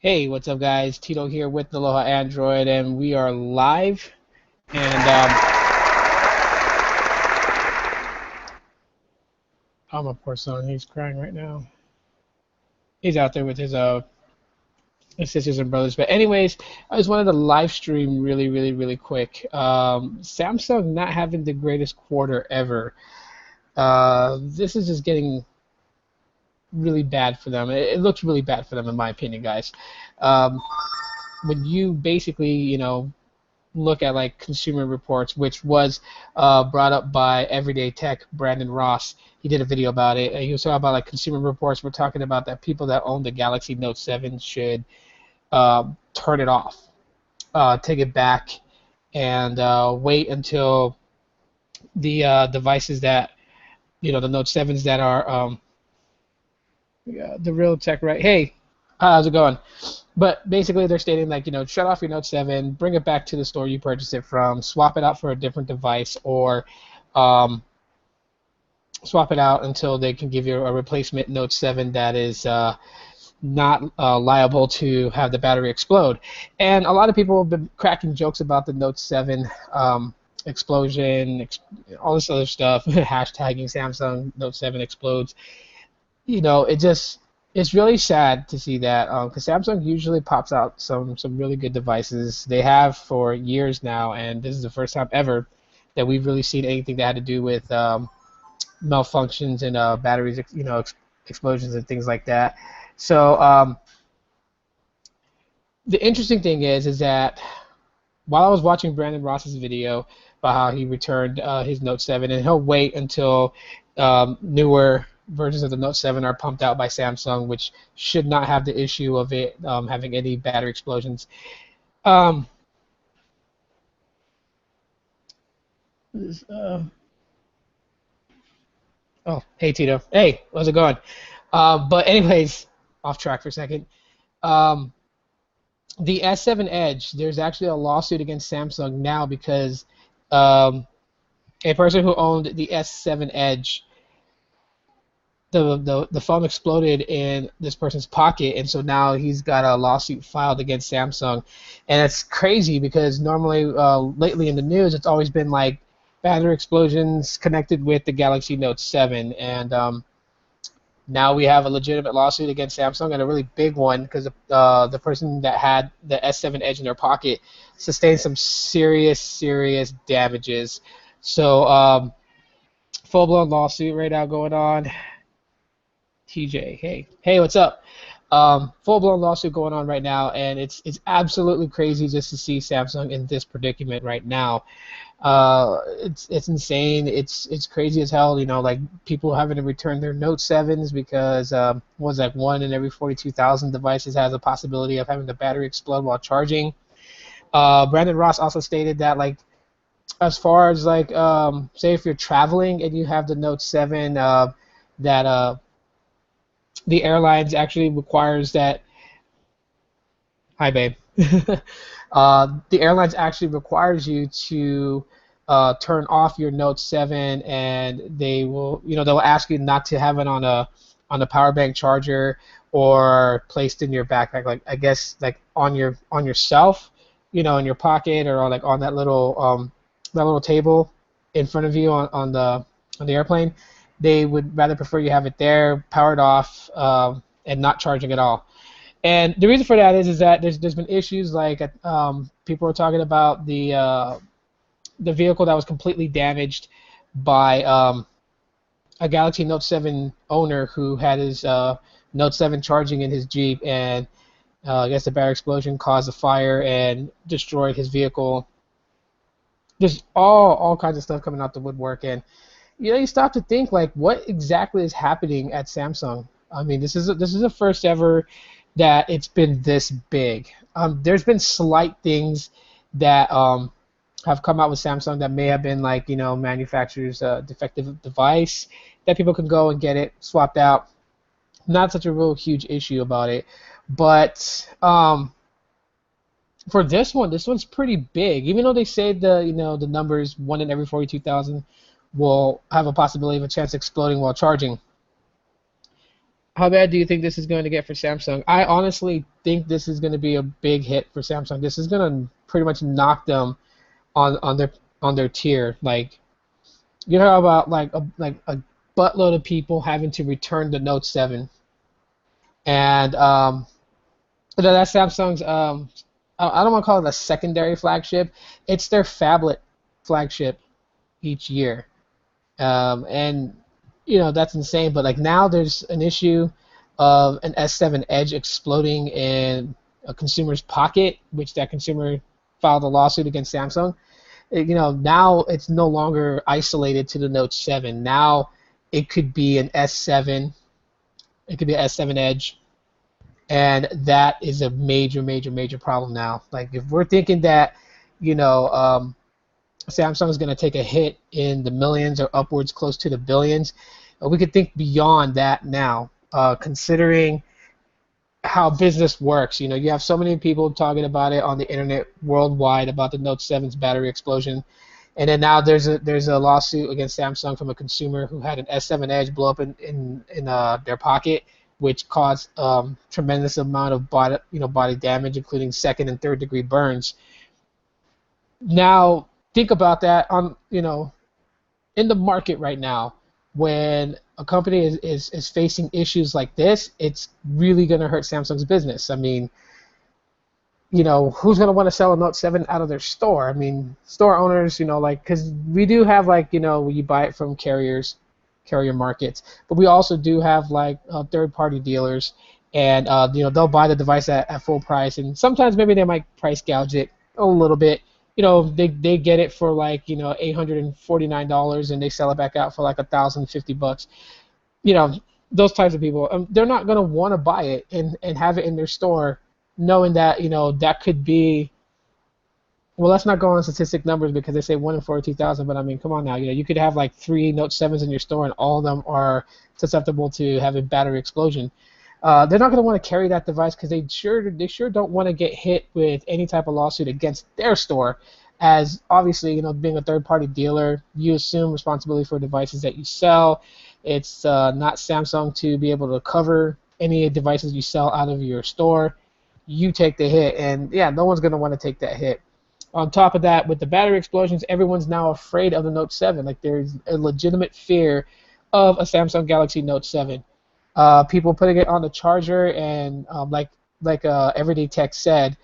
Hey, what's up, guys? Tito here with Aloha Android, and we are live. And I'm of course son. He's crying right now. He's out there with his sisters and brothers. But anyways, I just wanted to live stream really quick. Samsung not having the greatest quarter ever. This is just getting really bad for them. It looks really bad for them, in my opinion, guys. Um, when you basically, look at like Consumer Reports, which was brought up by Everyday Tech Brandon Ross. He did a video about it. He was talking about like Consumer Reports. We're talking about that people that own the Galaxy Note 7 should turn it off, take it back, and wait until the devices that the Note 7s that are yeah, the real tech, right? Hey, how's it going? But basically, they're stating like, shut off your Note 7, bring it back to the store you purchased it from, swap it out for a different device, or um, swap it out until they can give you a replacement Note 7 that is not liable to have the battery explode. And a lot of people have been cracking jokes about the Note 7 explosion, all this other stuff, hashtagging Samsung Note 7 explodes. It just it's really sad to see that because Samsung usually pops out some really good devices. They have for years now, and this is the first time ever that we've really seen anything that had to do with malfunctions and batteries, explosions and things like that. So the interesting thing is that while I was watching Brandon Ross's video about how he returned his Note 7, and he'll wait until newer versions of the Note 7 are pumped out by Samsung, which should not have the issue of it having any battery explosions. Um, uh, oh, hey Tito. Hey, how's it going? But anyways, off track for a second. Um, the S7 Edge, there's actually a lawsuit against Samsung now because um, a person who owned the S7 Edge, the phone exploded in this person's pocket, and so now he's got a lawsuit filed against Samsung, and it's crazy because normally lately in the news it's always been like battery explosions connected with the Galaxy Note 7, and now we have a legitimate lawsuit against Samsung and a really big one because the person that had the S7 Edge in their pocket sustained some serious damages. So full-blown lawsuit right now going on. TJ, hey, what's up? Full-blown lawsuit going on right now, and it's absolutely crazy just to see Samsung in this predicament right now. It's insane. It's crazy as hell. Like people having to return their Note 7s because was like one in every 42,000 devices has a possibility of having the battery explode while charging. Brandon Ross also stated that like as far as like say if you're traveling and you have the Note 7 that the airlines actually requires that. Hi, babe. The airlines actually requires you to turn off your Note 7, and they'll ask you not to have it on a power bank charger or placed in your backpack, like I guess like on yourself, in your pocket or like on that little table in front of you on the airplane. They would rather prefer you have it there, powered off, and not charging at all. And the reason for that is that there's been issues like people were talking about the vehicle that was completely damaged by a Galaxy Note 7 owner who had his Note 7 charging in his Jeep, and I guess the battery explosion caused a fire and destroyed his vehicle. There's all kinds of stuff coming out the woodwork, and you stop to think like what exactly is happening at Samsung. I mean, this is the first ever that it's been this big. There's been slight things that have come out with Samsung that may have been like manufacturer's defective device that people can go and get it swapped out. Not such a real huge issue about it, but for this one's pretty big. Even though they say the numbers one in every 42,000 will have a possibility of a chance of exploding while charging. How bad do you think this is going to get for Samsung? I honestly think this is going to be a big hit for Samsung. This is going to pretty much knock them on their tier. Like you know about like a buttload of people having to return the Note 7, and that's Samsung's I don't want to call it a secondary flagship. It's their phablet flagship each year. And that's insane. But like now, there's an issue of an S7 Edge exploding in a consumer's pocket, which that consumer filed a lawsuit against Samsung. Now it's no longer isolated to the Note 7. Now it could be an S7. It could be an S7 Edge, and that is a major, major, major problem now. Like if we're thinking that, you know, Samsung is going to take a hit in the millions or upwards close to the billions, we could think beyond that now, considering how business works. You have so many people talking about it on the internet worldwide about the Note 7's battery explosion, and then now there's a lawsuit against Samsung from a consumer who had an S7 Edge blow up in their pocket, which caused tremendous amount of body damage, including second and third degree burns. Now think about that in the market right now, when a company is facing issues like this, it's really going to hurt Samsung's business. I mean, who's going to want to sell a Note 7 out of their store? I mean, store owners, because we do have you buy it from carrier markets, but we also do have third-party dealers, and they'll buy the device at full price, and sometimes maybe they might price gouge it a little bit. They get it for $849 and they sell it back out for $1,050. Those types of people, they're not going to want to buy it and have it in their store, knowing that that could be. Well, let's not go on statistic numbers because they say 1 in 42,000, but I mean, come on now. You could have 3 Note 7s in your store and all of them are susceptible to having battery explosion. They're not going to want to carry that device because they sure don't want to get hit with any type of lawsuit against their store, as obviously, being a third-party dealer, you assume responsibility for devices that you sell. It's not Samsung to be able to cover any devices you sell out of your store. You take the hit, and yeah, no one's going to want to take that hit. On top of that, with the battery explosions, everyone's now afraid of the Note 7. There's a legitimate fear of a Samsung Galaxy Note 7. People putting it on the charger, and Everyday Tech said,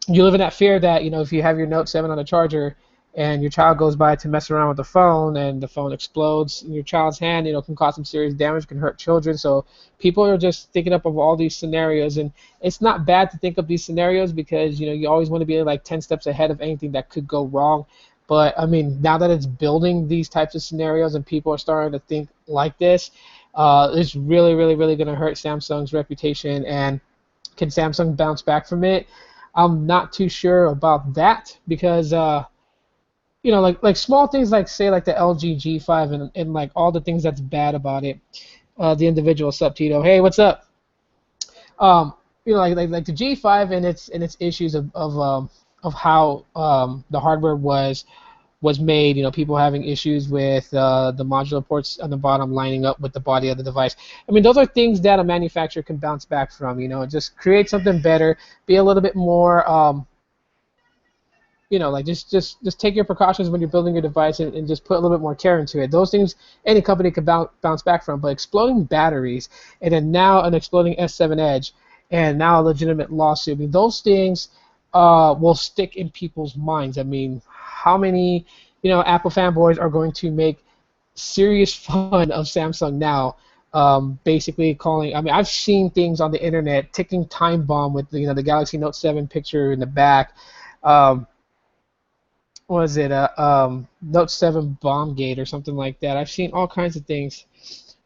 you live in that fear that if you have your Note 7 on the charger and your child goes by to mess around with the phone and the phone explodes in your child's hand, can cause some serious damage, can hurt children. So people are just thinking up of all these scenarios, and it's not bad to think of these scenarios because you always want to be 10 steps ahead of anything that could go wrong. But I mean, now that it's building these types of scenarios and people are starting to think like this, it's really, really, really going to hurt Samsung's reputation. And can Samsung bounce back from it? I'm not too sure about that because, small things say the LG G5 and all the things that's bad about it. The individual sub Tito, hey, what's up? Like the G5 and its issues of how the hardware was made, people having issues with the modular ports on the bottom lining up with the body of the device. I mean, those are things that a manufacturer can bounce back from, just create something better, be a little bit more, just take your precautions when you're building your device and just put a little bit more care into it. Those things any company can bounce back from, but exploding batteries and then now an exploding S7 Edge and now a legitimate lawsuit, I mean, those things will stick in people's minds. I mean, how many Apple fanboys are going to make serious fun of Samsung now, basically calling, I mean, I've seen things on the internet, ticking time bomb with the Galaxy Note 7 picture in the back. Was it a Note 7 Bombgate or something like that? I've seen all kinds of things.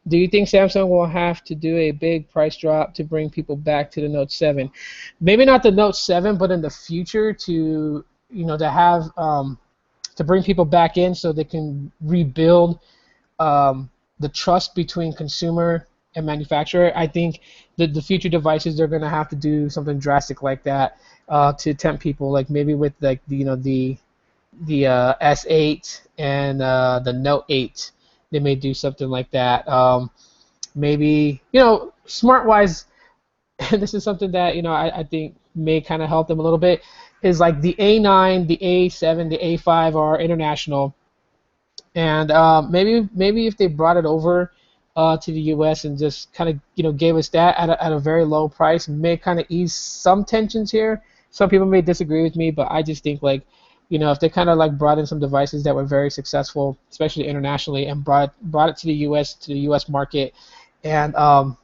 Do you think Samsung will have to do a big price drop to bring people back to the Note 7? Maybe not the Note 7, but in the future to to have to bring people back in so they can rebuild the trust between consumer and manufacturer. I think the future devices, they're going to have to do something drastic like that to tempt people, like maybe with the S8 and the Note 8. They may do something like that. maybe smart wise. And this is something that I think may kind of help them a little bit, is like the A9, the A7, the A5 are international, and maybe if they brought it over to the U.S. and just kind of gave us that at a very low price, may kind of ease some tensions here. Some people may disagree with me, but I just think like if they kind of like brought in some devices that were very successful, especially internationally, and brought it to the U.S. market, and that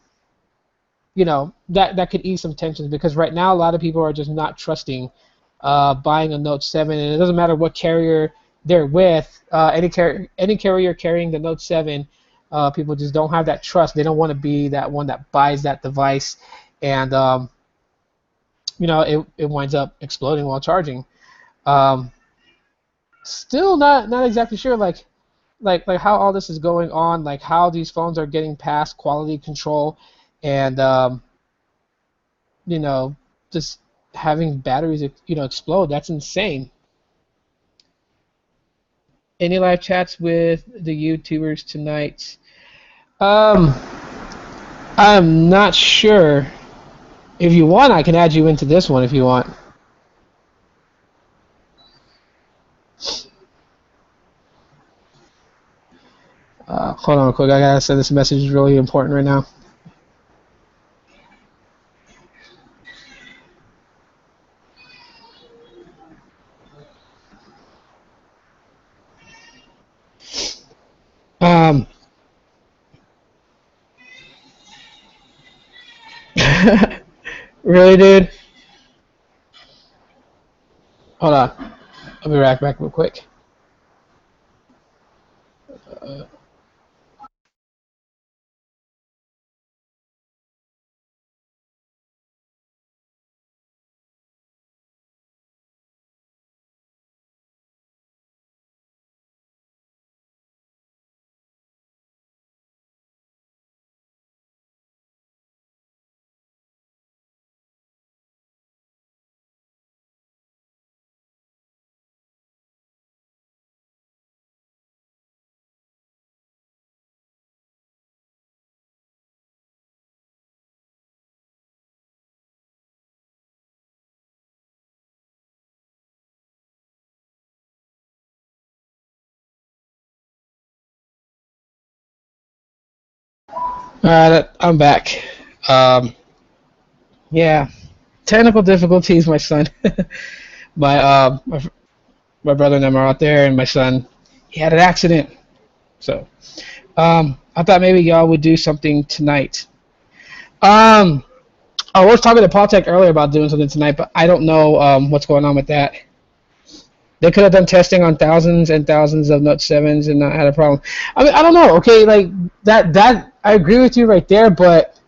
could ease some tensions, because right now a lot of people are just not trusting buying a Note 7, and it doesn't matter what carrier they're with. Any carrier carrying the Note 7, people just don't have that trust. They don't want to be that one that buys that device, and it winds up exploding while charging. Um, Still not exactly sure like how all this is going on, like how these phones are getting past quality control, and you know, just having batteries, explode. That's insane. Any live chats with the YouTubers tonight? Um, I'm not sure. If you want, I can add you into this one if you want. Hold on real quick. I gotta send this message. Is really important right now. Um, really, dude? Hold on. I'll be right back real quick. All right, I'm back. Um, yeah, technical difficulties. My son, my my brother and them are out there, and my son, he had an accident. So, I thought maybe y'all would do something tonight. Um, I was talking to Paul Tech earlier about doing something tonight, but I don't know what's going on with that. They could have done testing on thousands and thousands of Note 7s and not had a problem. I mean, I don't know. Okay, like that I agree with you right there, but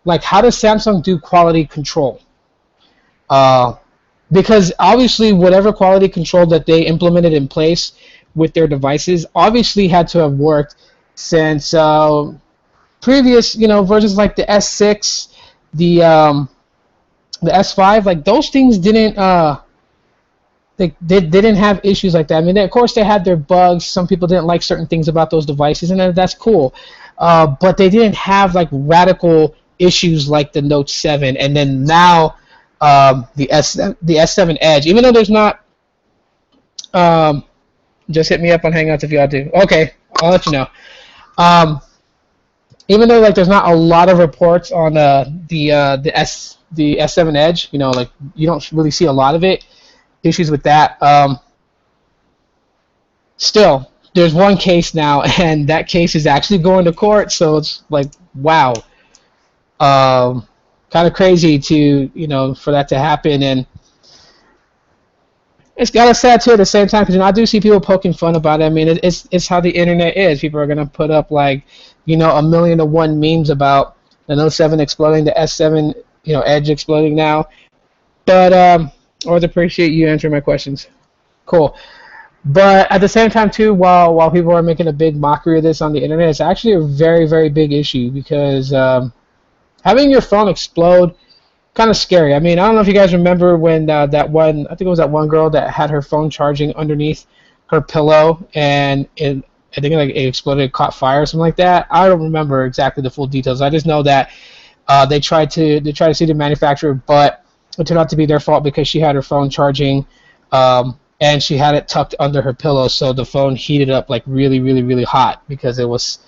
like, how does Samsung do quality control? Uh, because obviously, whatever quality control that they implemented in place with their devices obviously had to have worked since previous, versions like the S6, the S5. Like those things didn't. They didn't have issues like that. I mean, of course, they had their bugs. Some people didn't like certain things about those devices, and that's cool. But they didn't have like radical issues like the Note 7, and then now the S7 Edge. Even though there's not, um, just hit me up on Hangouts if y'all do. Okay, I'll let you know. Um, Even though like there's not a lot of reports on the S7 Edge, like you don't really see a lot of issues with that. Still, there's one case now, and that case is actually going to court. So it's like, wow, kind of crazy to for that to happen, and it's kind of sad too at the same time, because I do see people poking fun about it. I mean, it's how the internet is. People are gonna put up like a million to one memes about the Note 7 exploding, the S7 Edge exploding now. But I always appreciate you answering my questions. Cool. But at the same time, too, while people are making a big mockery of this on the internet, it's actually a very, very big issue, because having your phone explode, kind of scary. I mean, I don't know if you guys remember when that one, I think it was that one girl that had her phone charging underneath her pillow, and I think like it exploded, caught fire, or something like that. I don't remember exactly the full details. I just know that they tried to sue the manufacturer, but it turned out to be their fault because she had her phone charging, and she had it tucked under her pillow, so the phone heated up like really, really, really hot because there was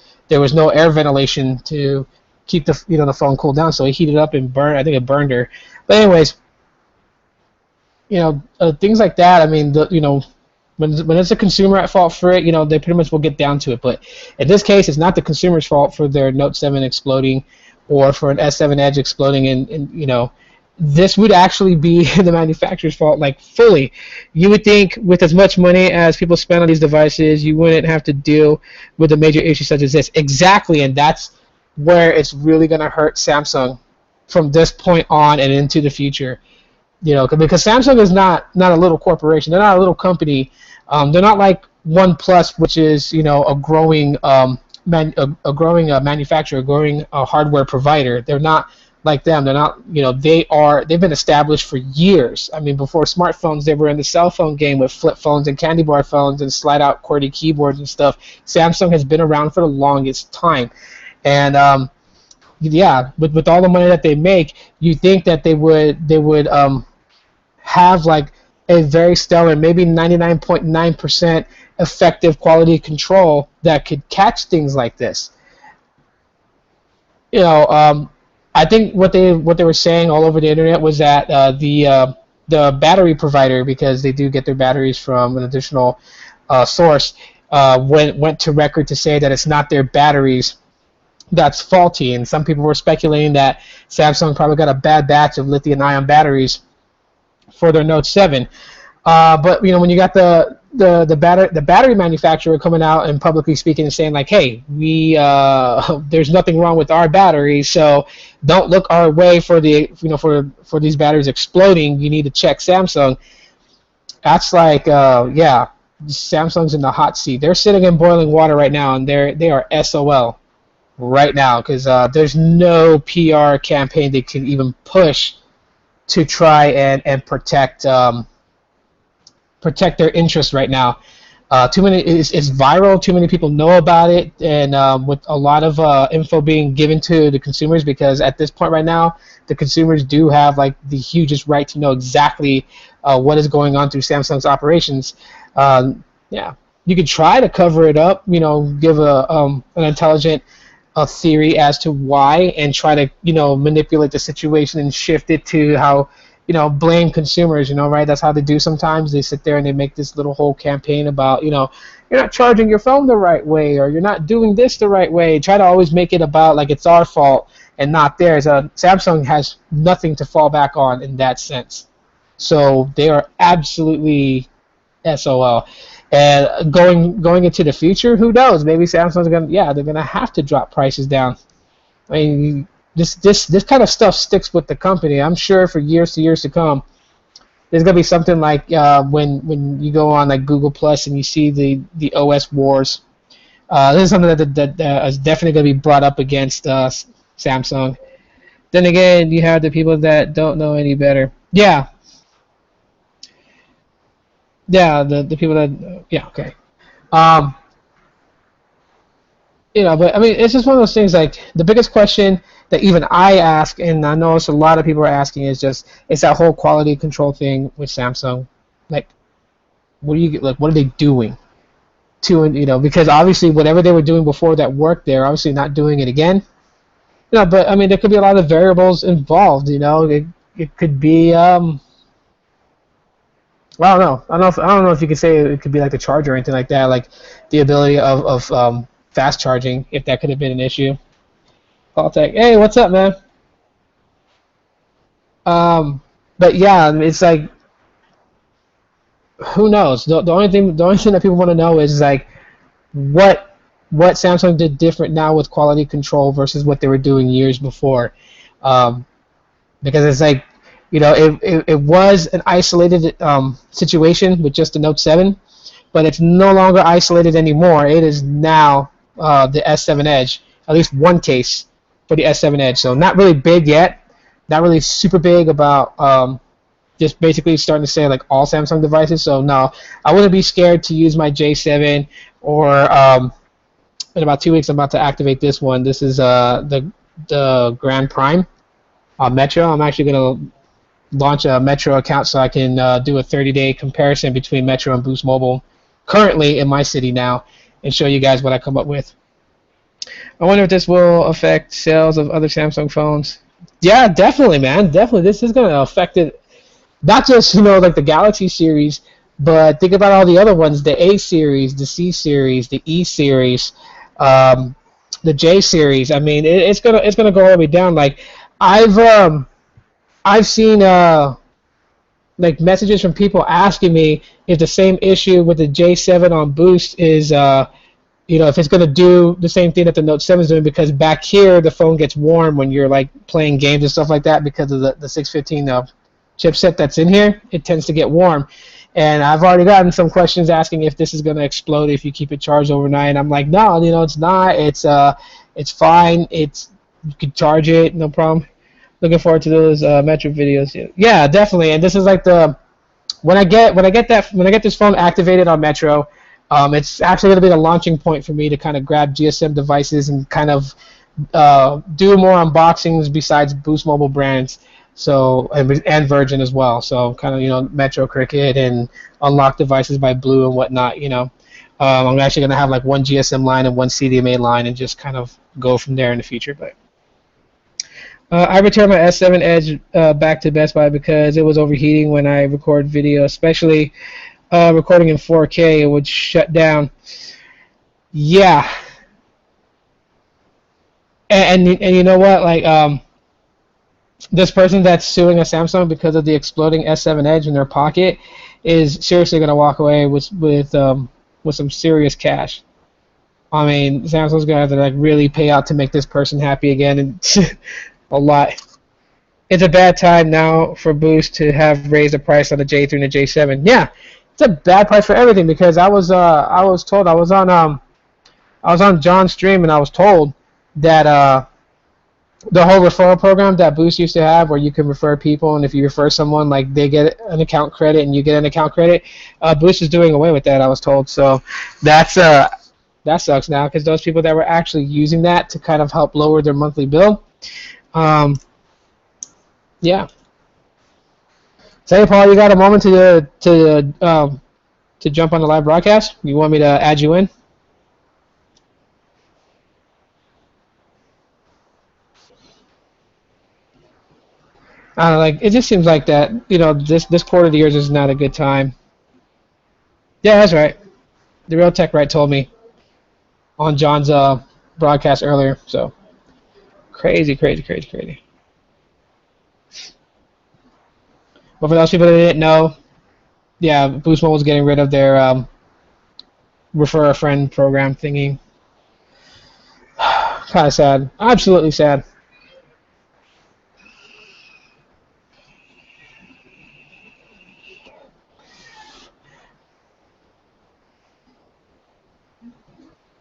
no air ventilation to keep the phone cooled down, so it heated up and burned. I think it burned her. But anyways, things like that. I mean, when it's a consumer at fault for it, they pretty much will get down to it. But in this case, it's not the consumer's fault for their Note 7 exploding or for an S7 Edge exploding, and this would actually be the manufacturer's fault, like fully. You would think with as much money as people spend on these devices, you wouldn't have to deal with a major issue such as this. Exactly, and that's where it's really going to hurt Samsung from this point on and into the future. Because Samsung is not a little corporation. They're not a little company. They're not like OnePlus, which is a growing manufacturer, a growing hardware provider. They're not like them. They're not. They've been established for years. I mean, before smartphones, they were in the cell phone game with flip phones and candy bar phones and slide out QWERTY keyboards and stuff. Samsung has been around for the longest time, and yeah, with all the money that they make, you think that they would have like a very stellar, maybe 99.9% effective quality control that could catch things like this. I think what they were saying all over the internet was that the battery provider, because they do get their batteries from an additional source, went to record to say that it's not their batteries that's faulty, and some people were speculating that Samsung probably got a bad batch of lithium-ion batteries for their Note 7. But when you got the battery manufacturer coming out and publicly speaking and saying like, hey, there's nothing wrong with our batteries, so don't look our way for for these batteries exploding. You need to check Samsung. That's like, yeah, Samsung's in the hot seat. They're sitting in boiling water right now, and they are SOL right now because there's no PR campaign they can even push to try and protect their interests right now. Too many, it's viral. Too many people know about it, and with a lot of info being given to the consumers, because at this point right now, the consumers do have like the hugest right to know exactly what is going on through Samsung's operations. Yeah, you could try to cover it up. Give an intelligent theory as to why, and try to manipulate the situation and shift it to how blame consumers. Right? That's how they do sometimes. They sit there and they make this little whole campaign about you're not charging your phone the right way, or you're not doing this the right way. Try to always make it about like it's our fault and not theirs. Samsung has nothing to fall back on in that sense, so they are absolutely SOL. And going into the future, who knows? Maybe Samsung's they're gonna have to drop prices down. I mean, this kind of stuff sticks with the company. I'm sure for years to come, there's gonna be something like when you go on like Google Plus and you see the OS wars. This is something that is definitely gonna be brought up against Samsung. Then again, you have the people that don't know any better. Yeah. Yeah, the people that, yeah, okay. Um, but I mean, it's just one of those things. Like the biggest question that even I ask, and I know it's a lot of people are asking, is it's that whole quality control thing with Samsung. Like, what are they doing to, because obviously whatever they were doing before that worked, they're obviously not doing it again. But I mean, there could be a lot of variables involved. It could be. Well, I don't know if you could say it could be like the charger or anything like that, like the ability of fast charging, if that could have been an issue. Call tech, hey, what's up, man? But yeah, it's like, who knows? The only thing that people want to know is like what Samsung did different now with quality control versus what they were doing years before, because it's like. It was an isolated situation with just the Note 7, but it's no longer isolated anymore. It is now the S7 Edge, at least one case for the S7 Edge. So not really big yet, not really super big about just basically starting to say like all Samsung devices. So no, I wouldn't be scared to use my J7 or in about 2 weeks, I'm about to activate this one. This is the Grand Prime Metro. I'm actually going to launch a Metro account so I can do a 30-day comparison between Metro and Boost Mobile currently in my city now and show you guys what I come up with. I wonder if this will affect sales of other Samsung phones. Yeah, definitely, man. Definitely. This is going to affect it. Not just, like the Galaxy series, but think about all the other ones, the A series, the C series, the E series, the J series. I mean, it's gonna go all the way down. Like I've seen like messages from people asking me if the same issue with the J7 on Boost is if it's going to do the same thing that the Note 7 is doing, because back here the phone gets warm when you're like playing games and stuff like that because of the 615 chipset that's in here. It tends to get warm. And I've already gotten some questions asking if this is going to explode if you keep it charged overnight. And I'm like, no, it's not. It's fine. You can charge it, no problem. Looking forward to those Metro videos. Yeah, definitely. And this is like when I get this phone activated on Metro, it's actually going to be the launching point for me to kind of grab GSM devices and kind of do more unboxings besides Boost Mobile brands. So and Virgin as well. So kind of Metro Cricket and unlock devices by Blue and whatnot. I'm actually going to have like one GSM line and one CDMA line and just kind of go from there in the future. But I returned my S7 Edge back to Best Buy because it was overheating when I record video, especially recording in 4K. It would shut down. Yeah. And you know what? Like this person that's suing a Samsung because of the exploding S7 Edge in their pocket is seriously going to walk away with some serious cash. I mean, Samsung's going to have to like really pay out to make this person happy again, and a lot. It's a bad time now for Boost to have raised the price on the J3 and the J7. Yeah, it's a bad price for everything because I was told I was on John's stream and I was told that the whole referral program that Boost used to have, where you can refer people, and if you refer someone, like they get an account credit and you get an account credit, Boost is doing away with that, I was told. So that sucks now because those people that were actually using that to kind of help lower their monthly bill. Yeah. Say, Paul, you got a moment to jump on the live broadcast? You want me to add you in? I don't know, like it just seems like that. This quarter of the years is not a good time. Yeah, that's right. The Real Tech Right told me on John's broadcast earlier. So crazy. But for those people that didn't know, yeah, Boost Mobile is getting rid of their refer a friend program thingy. Kind of sad. Absolutely sad.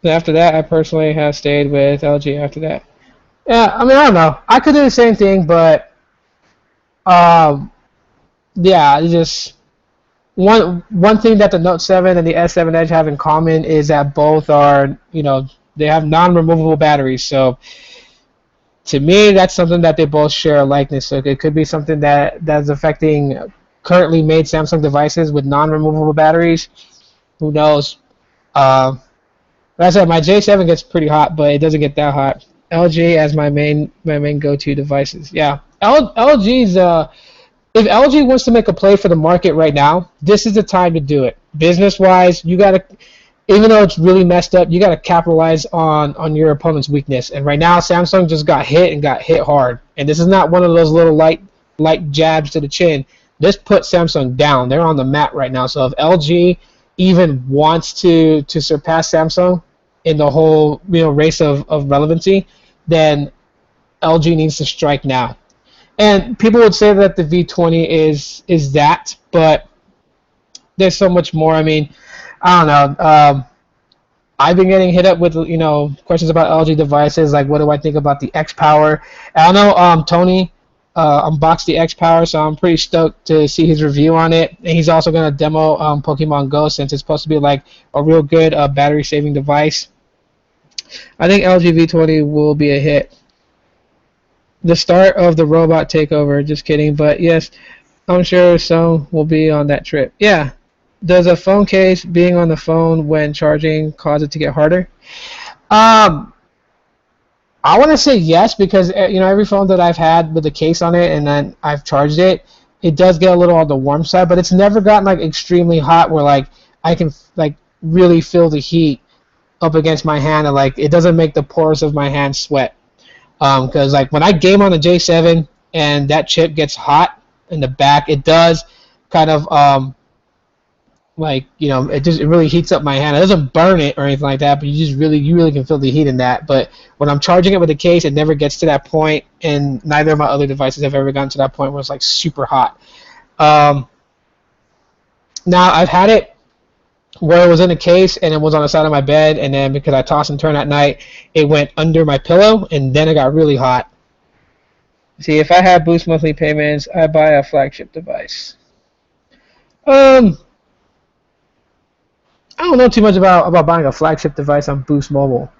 After that, I personally have stayed with LG after that. Yeah, I mean, I don't know. I could do the same thing, but yeah, it's just one thing that the Note 7 and the S7 Edge have in common is that both are, they have non-removable batteries. So to me, that's something that they both share a likeness. So it could be something that's affecting currently made Samsung devices with non-removable batteries. Who knows? Like I said, my J7 gets pretty hot, but it doesn't get that hot. LG as my main go-to devices. Yeah, LG's. If LG wants to make a play for the market right now, this is the time to do it. Business-wise, you gotta, even though it's really messed up, you gotta capitalize on your opponent's weakness. And right now, Samsung just got hit hard. And this is not one of those little light jabs to the chin. This put Samsung down. They're on the mat right now. So if LG even wants to surpass Samsung in the whole race of relevancy, then LG needs to strike now. And people would say that the V20 is that, but there's so much more. I mean, I don't know. I've been getting hit up with questions about LG devices, like what do I think about the X Power. I don't know, Tony. unboxed the X Power, so I'm pretty stoked to see his review on it. And he's also going to demo Pokemon Go, since it's supposed to be like a real good battery saving device. I think LG V20 will be a hit. The start of the robot takeover. Just kidding, but yes, I'm sure some will be on that trip. Yeah. Does a phone case being on the phone when charging cause it to get harder? Um, I want to say yes, because every phone that I've had with a case on it and then I've charged it, it does get a little on the warm side, but it's never gotten like extremely hot where like I can like really feel the heat up against my hand, and like it doesn't make the pores of my hand sweat. Because like when I game on the J7 and that chip gets hot in the back, it does kind of it really heats up my hand. It doesn't burn it or anything like that, but you really can feel the heat in that. But when I'm charging it with a case, it never gets to that point, and neither of my other devices have ever gotten to that point where it's like super hot. Now I've had it where it was in a case and it was on the side of my bed, and then because I toss and turn at night, it went under my pillow, and then it got really hot. See, if I had Boost monthly payments, I'd buy a flagship device. I don't know too much about buying a flagship device on Boost Mobile.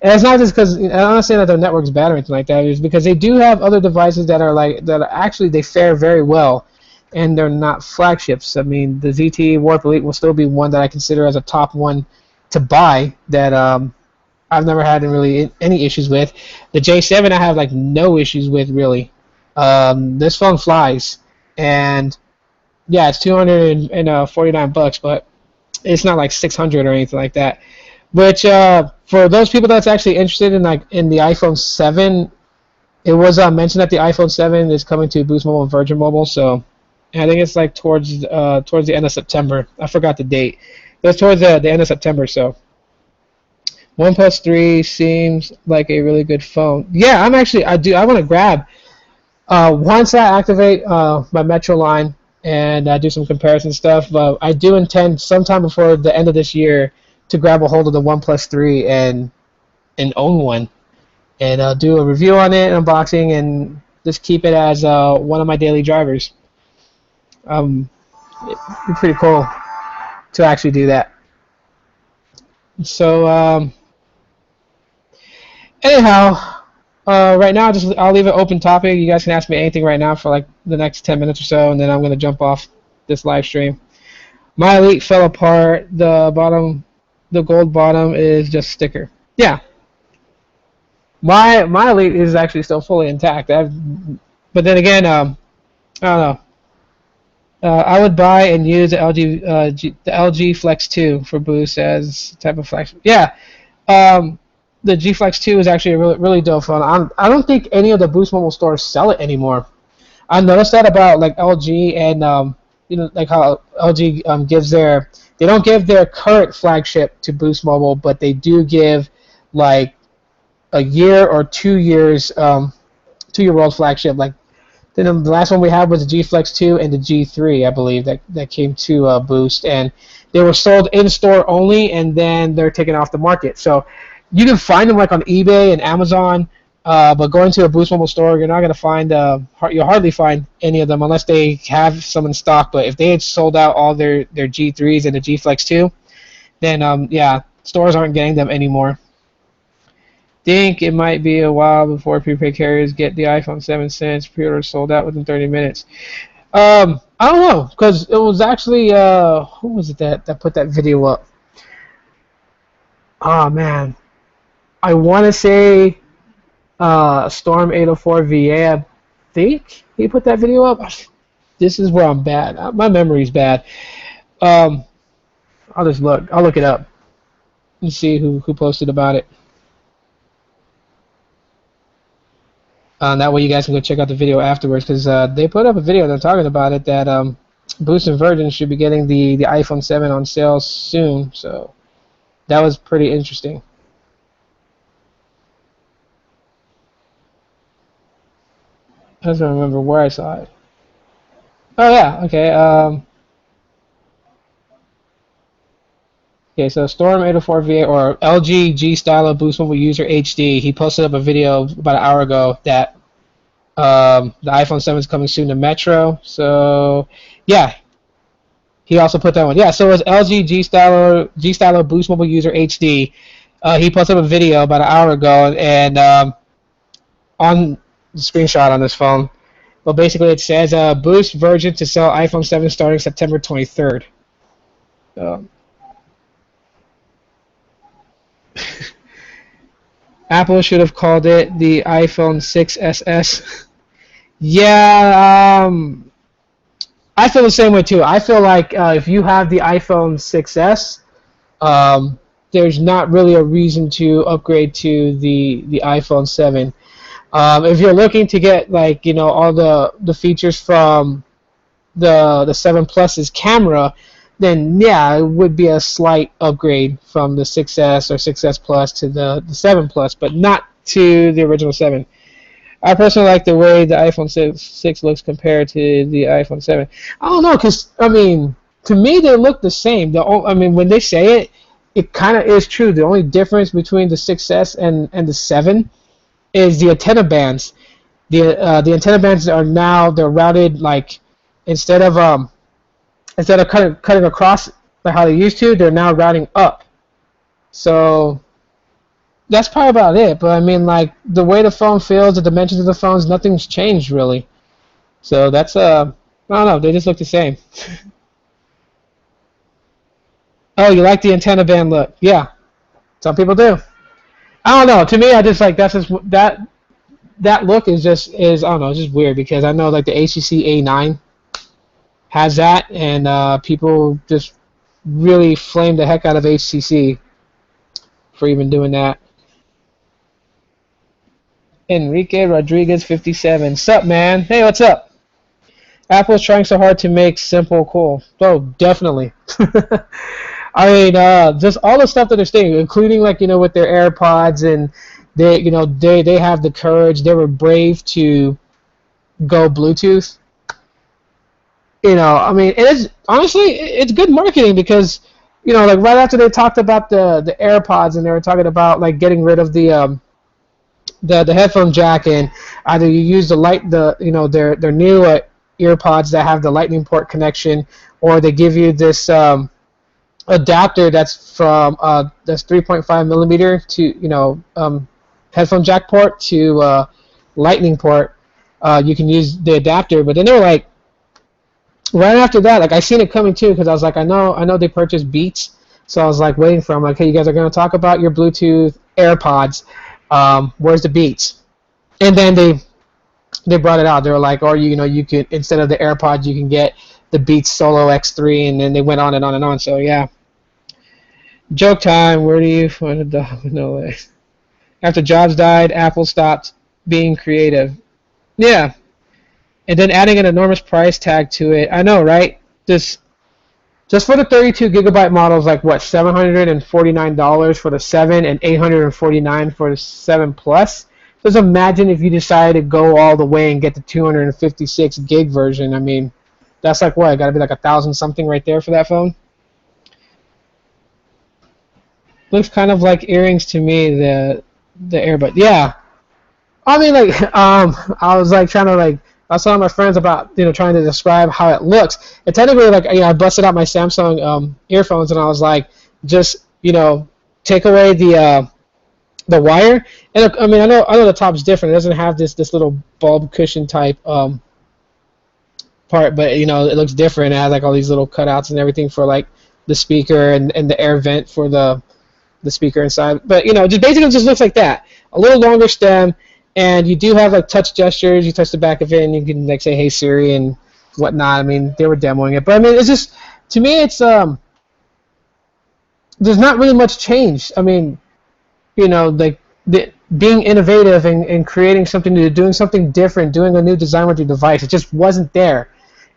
And it's not just because I'm not saying that their network's bad or anything like that. It's because they do have other devices that are actually they fare very well, and they're not flagships. I mean, the ZTE Warp Elite will still be one that I consider as a top one to buy that I've never had really any issues with. The J7 I have like no issues with really. This phone flies, and yeah, it's $249, but it's not like 600 or anything like that. Which for those people that's actually interested in in the iPhone 7, it was mentioned that the iPhone 7 is coming to Boost Mobile and Virgin Mobile. So I think it's like towards the end of September. I forgot the date. It was towards the end of September. So OnePlus 3 seems like a really good phone. Yeah, I want to grab once I activate my Metro line and do some comparison stuff. But I do intend sometime before the end of this year to grab a hold of the OnePlus 3 and own one, and do a review on it, unboxing, and just keep it as one of my daily drivers. It'd be pretty cool to actually do that. So anyhow, right now I'll leave it open topic. You guys can ask me anything right now for like the next 10 minutes or so, and then I'm going to jump off this live stream. My Elite fell apart. The gold bottom is just sticker. Yeah. My Elite is actually still fully intact. But then again, I don't know. I would buy and use the LG Flex 2 for Boost as type of flex. Yeah. The G Flex 2 is actually a really dope phone. I don't think any of the Boost Mobile stores sell it anymore. I noticed that about like LG and like how LG they don't give their current flagship to Boost Mobile, but they do give like a year or 2 years 2-year-old flagship. Like then the last one we had was the G Flex 2 and the G3, I believe, that came to Boost, and they were sold in store only, and then they're taken off the market. So you can find them like on eBay and Amazon, but going to a Boost Mobile store, you're not going to find you'll hardly find any of them unless they have some in stock. But if they had sold out all their G3s and the G Flex 2, then yeah, stores aren't getting them anymore. Think it might be a while before prepaid carriers get the iPhone 7 since pre-orders sold out within 30 minutes. I don't know, because it was actually who was it that put that video up? Oh man, I want to say Storm 804 VA. I think he put that video up. This is where I'm bad. My memory's bad. I'll just look. I'll look it up and see who posted about it. That way you guys can go check out the video afterwards, because they put up a video and they're talking about it that Boost and Virgin should be getting the iPhone 7 on sale soon. So that was pretty interesting. I don't remember where I saw it. Oh yeah, okay. Okay, so Storm 804 VA or LG G Stylo Boost Mobile User HD. He posted up a video about an hour ago that The iPhone 7 is coming soon to Metro. So, yeah, he also put that one. Yeah, so it's LG G Stylo Boost Mobile User HD. He posted up a video about an hour ago, and on the screenshot on this phone. But basically, it says Boost version to sell iPhone 7 starting September 23rd. Um, Apple should have called it the iPhone 6SS. Yeah, I feel the same way too. I feel like if you have the iPhone 6S, there's not really a reason to upgrade to the iPhone 7. If you're looking to get like all the features from the 7 Plus's camera, then yeah, it would be a slight upgrade from the 6S or 6S Plus to the 7 Plus, but not to the original 7. I personally like the way the iPhone 6 looks compared to the iPhone 7. I don't know, because, I mean, to me, they look the same. I mean, when they say it, it kind of is true. The only difference between the 6S and the 7 is the antenna bands. The antenna bands are now, they're routed, like, instead of cutting across like how they used to, they're now routing up. So that's probably about it. But I mean, like the way the phone feels, the dimensions of the phones, nothing's changed really. So that's I don't know. They just look the same. Oh, you like the antenna band look? Yeah, some people do. I don't know. To me, I just like that look is I don't know. It's just weird because I know like the HTC A9 has that, and people just really flame the heck out of HTC for even doing that. Enrique Rodriguez 57. Sup, man? Hey, what's up? Apple's trying so hard to make simple cool. Oh, definitely. I mean, just all the stuff that they're saying, including like with their AirPods, and they have the courage. They were brave to go Bluetooth. I mean, it's good marketing because like right after they talked about the AirPods, and they were talking about like getting rid of the headphone jack, and either you use their new earpods that have the lightning port connection, or they give you this adapter that's from that's 3.5 millimeter to headphone jack port to lightning port. You can use the adapter, but then they were like, right after that, like I seen it coming too, because I was like, I know they purchased Beats, so I was like waiting for them. Like, hey, you guys are gonna talk about your Bluetooth AirPods. Where's the Beats? And then they brought it out. They were like, or you could, instead of the AirPods, you can get the Beats Solo X3, and then they went on and on and on. So yeah. Joke time. Where do you find a dog with no legs? After Jobs died, Apple stopped being creative. Yeah. And then adding an enormous price tag to it. I know, right? Just for the 32 gigabyte models, like what, $749 for the 7 and $849 for the 7 Plus. Just imagine if you decided to go all the way and get the 256 gig version. I mean, that's like what? Got to be like 1,000 something right there for that phone. Looks kind of like earrings to me. The earbud. Yeah. I mean, like, I was like trying to like. I was telling my friends about trying to describe how it looks. And technically, like I busted out my Samsung earphones, and I was like, just take away the wire. And I mean, I know the top's different. It doesn't have this little bulb cushion type part, but it looks different. It has like all these little cutouts and everything for like the speaker and the air vent for the speaker inside. But just basically just looks like that. A little longer stem. And you do have like touch gestures. You touch the back of it, and you can like say "Hey Siri" and whatnot. I mean, they were demoing it, but I mean, it's just, to me, it's there's not really much change. I mean, like being innovative and creating something new, doing something different, doing a new design with your device. It just wasn't there,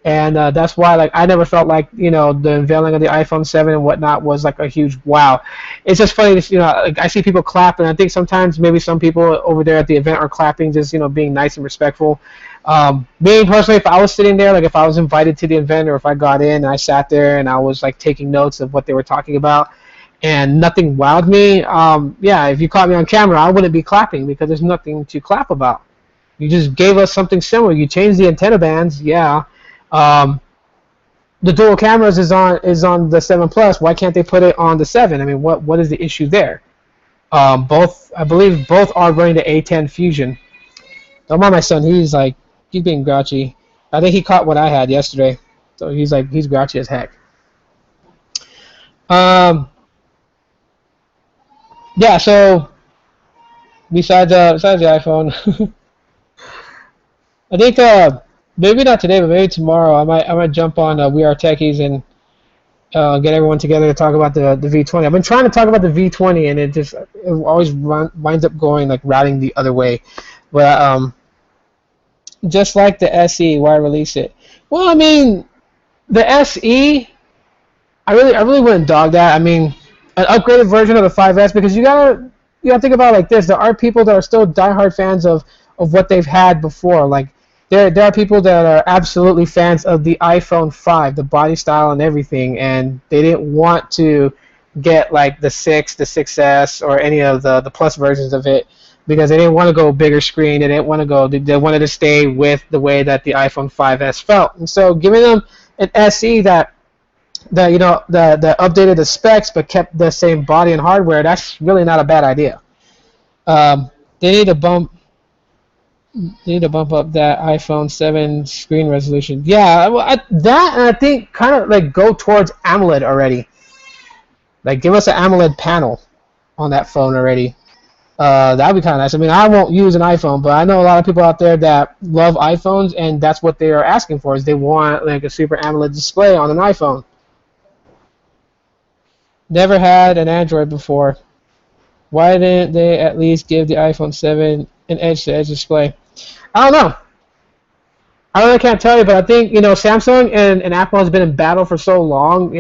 and that's why like I never felt like the unveiling of the iPhone 7 and whatnot was like a huge wow. It's just funny to like I see people clap, and I think sometimes maybe some people over there at the event are clapping just being nice and respectful. Me personally, if I was sitting there, like if I was invited to the event, or if I got in and I sat there and I was like taking notes of what they were talking about, and nothing wowed me, yeah, if you caught me on camera, I wouldn't be clapping because there's nothing to clap about. You just gave us something similar. You changed the antenna bands, yeah. Um, the dual cameras is on the 7 Plus. Why can't they put it on the 7? I mean, what is the issue there? Both, I believe, both are running the A10 Fusion. Don't mind my son. He's being grouchy. I think he caught what I had yesterday, so he's grouchy as heck. Um, yeah. So besides the iPhone, I think maybe not today, but maybe tomorrow. I might jump on We Are Techies and get everyone together to talk about the V20. I've been trying to talk about the V20, and it always winds up going like routing the other way. But just like the SE, why release it? Well, I mean, the SE, I really wouldn't dog that. I mean, an upgraded version of the 5S, because you gotta think about it like this. There are people that are still diehard fans of what they've had before. Like there are people that are absolutely fans of the iPhone 5, the body style and everything, and they didn't want to get like the 6, the 6S, or any of the plus versions of it because they didn't want to go bigger screen. They didn't want to go. They wanted to stay with the way that the iPhone 5S felt. And so giving them an SE that updated the specs but kept the same body and hardware, that's really not a bad idea. They need to bump up that iPhone 7 screen resolution. Yeah, well, that, and I think kind of like go towards AMOLED already. Like give us an AMOLED panel on that phone already. That'd be kind of nice. I mean, I won't use an iPhone, but I know a lot of people out there that love iPhones, and that's what they are asking for. Is they want like a super AMOLED display on an iPhone. Never had an Android before. Why didn't they at least give the iPhone 7 an edge-to-edge display? I don't know. I really can't tell you, but I think Samsung and Apple has been in battle for so long.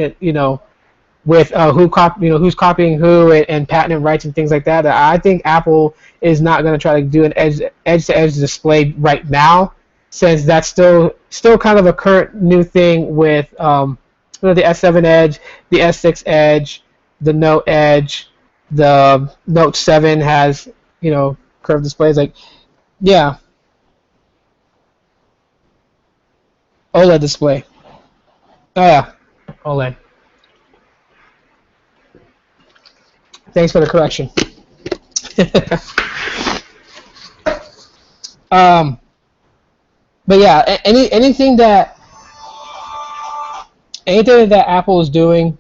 With who's copying who and patent rights and things like that. I think Apple is not going to try to do an edge-to-edge display right now, since that's still kind of a current new thing with the S7 Edge, the S6 Edge, the Note Edge, the Note 7 has curved displays. Like, yeah, OLED display. Oh yeah, OLED. Thanks for the correction. But yeah, anything that Apple is doing,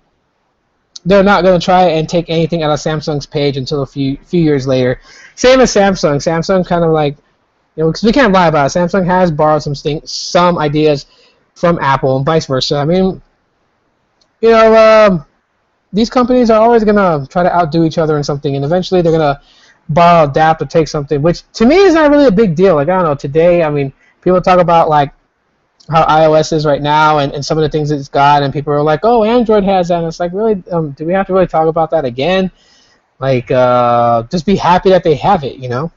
they're not going to try and take anything out of Samsung's page until a few years later. Same as Samsung. Samsung kind of like, because we can't lie about it. Samsung has borrowed some ideas from Apple and vice versa. I mean, these companies are always going to try to outdo each other in something, and eventually they're going to borrow, adapt, or take something, which to me is not really a big deal. Like, I don't know, today, I mean, people talk about like how iOS is right now and some of the things it's got, and people are like, oh, Android has that, and it's like, really, do we have to really talk about that again? Like, just be happy that they have it, No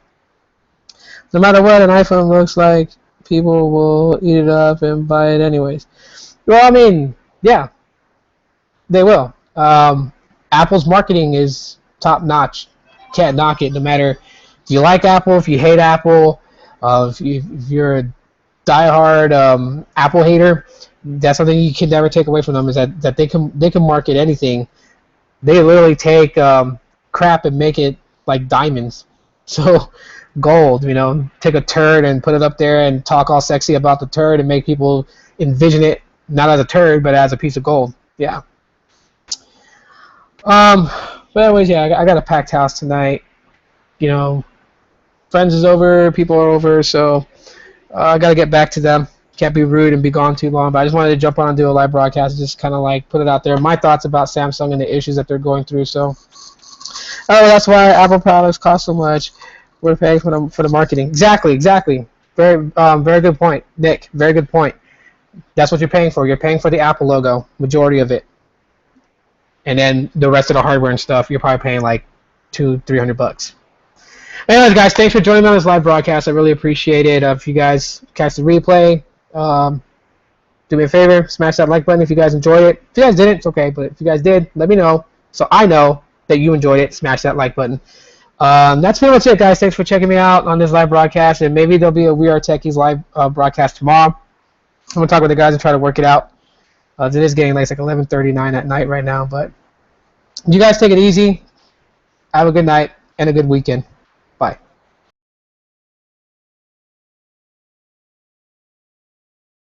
matter what an iPhone looks like, people will eat it up and buy it anyways. Well, I mean, yeah, they will. Apple's marketing is top notch. Can't knock it. No matter if you like Apple, if you hate Apple, if you're a diehard Apple hater, that's something you can never take away from them. Is that they can market anything. They literally take crap and make it like diamonds. So gold, take a turd and put it up there and talk all sexy about the turd and make people envision it not as a turd but as a piece of gold. Yeah. But anyways, yeah, I got a packed house tonight. Friends is over, people are over, so I got to get back to them. Can't be rude and be gone too long, but I just wanted to jump on and do a live broadcast and just kind of like put it out there. My thoughts about Samsung and the issues that they're going through. So, that's why Apple products cost so much. We're paying for the marketing. Exactly. Very good point, Nick. Very good point. That's what you're paying for. You're paying for the Apple logo, majority of it. And then the rest of the hardware and stuff, you're probably paying like $200-300. Anyways, guys, thanks for joining me on this live broadcast. I really appreciate it. If you guys catch the replay, do me a favor, smash that like button if you guys enjoyed it. If you guys didn't, it's okay. But if you guys did, let me know so I know that you enjoyed it. Smash that like button. That's pretty much it, guys. Thanks for checking me out on this live broadcast, and maybe there'll be a We Are Techies live broadcast tomorrow. I'm gonna talk with the guys and try to work it out. It is getting like 11:39 at night right now, but you guys take it easy. Have a good night and a good weekend.